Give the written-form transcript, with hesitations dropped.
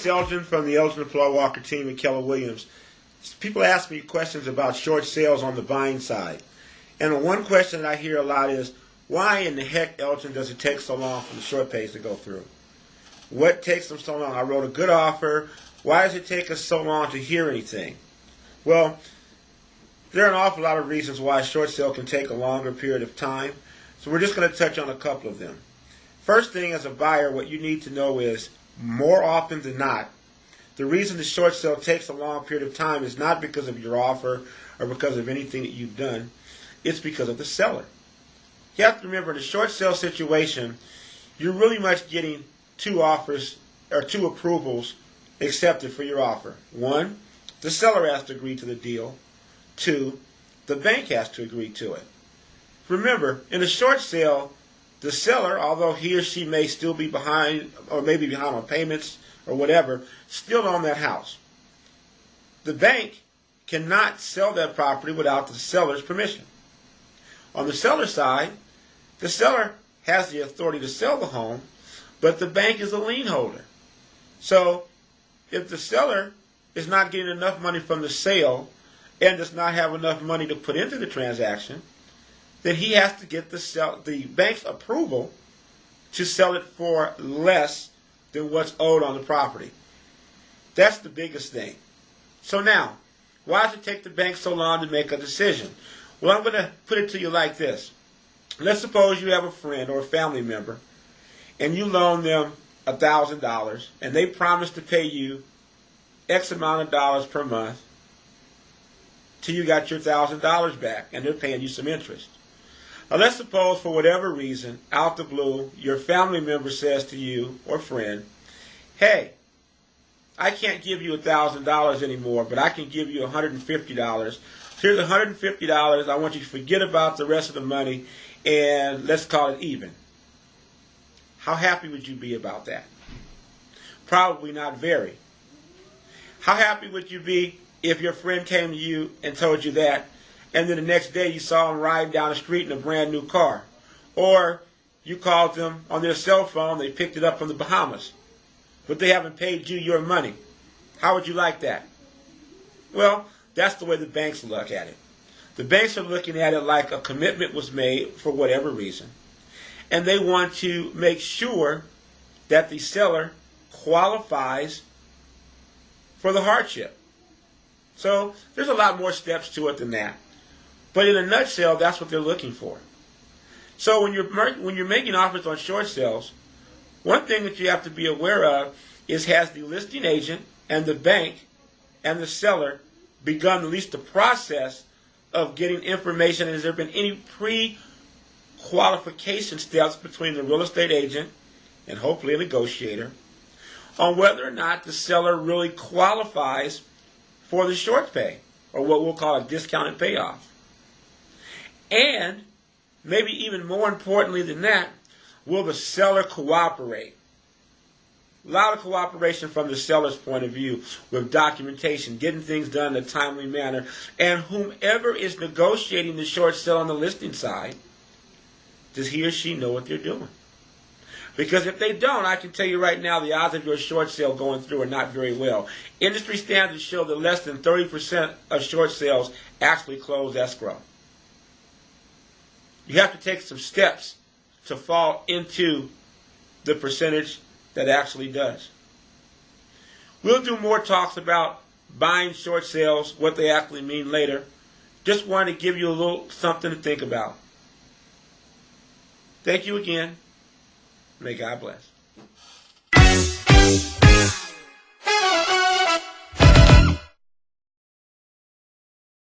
it's Elgin from the Elgin and Floor Walker team at Keller Williams. People ask me questions about short sales on the buying side. And the one question that I hear a lot is, why in the heck, Elgin, does it take so long for the short pays to go through? What takes them so long? I wrote a good offer. Why does it take us so long to hear anything? Well, there are an awful lot of reasons why a short sale can take a longer period of time. So we're just going to touch on a couple of them. First thing, as a buyer, what you need to know is, more often than not, the reason the short sale takes a long period of time is not because of your offer or because of anything that you've done. It's because of the seller. You have to remember, in a short sale situation, you're really much getting two offers or two approvals accepted for your offer. One, the seller has to agree to the deal. Two, the bank has to agree to it. Remember, in a short sale, the seller, although he or she may still be behind or maybe behind on payments or whatever, still own that house. The bank cannot sell that property without the seller's permission. On the seller side, the seller has the authority to sell the home, but the bank is a lien holder. So if the seller is not getting enough money from the sale and does not have enough money to put into the transaction, then he has to get the bank's approval to sell it for less than what's owed on the property. That's the biggest thing. So now, why does it take the bank so long to make a decision? Well, I'm going to put it to you like this. Let's suppose you have a friend or a family member and you loan them $1,000 and they promise to pay you X amount of dollars per month till you got your $1,000 back, and they're paying you some interest. Now let's suppose, for whatever reason, out the blue, your family member says to you or friend, hey, I can't give you $1,000 anymore, but I can give you $150. Here's $150. I want you to forget about the rest of the money, and let's call it even. How happy would you be about that? Probably not very. How happy would you be if your friend came to you and told you that, and then the next day you saw him riding down the street in a brand new car? Or you called them on their cell phone, they picked it up from the Bahamas, but they haven't paid you your money. How would you like that? Well, that's the way the banks look at it. The banks are looking at it like a commitment was made for whatever reason, and they want to make sure that the seller qualifies for the hardship. So there's a lot more steps to it than that. But in a nutshell, that's what they're looking for. So when you're making offers on short sales, one thing that you have to be aware of is, has the listing agent and the bank and the seller begun at least the process of getting information? Has there been any pre-qualification steps between the real estate agent and hopefully a negotiator on whether or not the seller really qualifies for the short pay, or what we'll call a discounted payoff? And maybe even more importantly than that, will the seller cooperate? A lot of cooperation from the seller's point of view with documentation, getting things done in a timely manner, and whomever is negotiating the short sale on the listing side, does he or she know what they're doing? Because if they don't, I can tell you right now, the odds of your short sale going through are not very well. Industry standards show that less than 30% of short sales actually close escrow. You have to take some steps to fall into the percentage that actually does. We'll do more talks about buying short sales, what they actually mean later. Just wanted to give you a little something to think about. Thank you again. May God bless.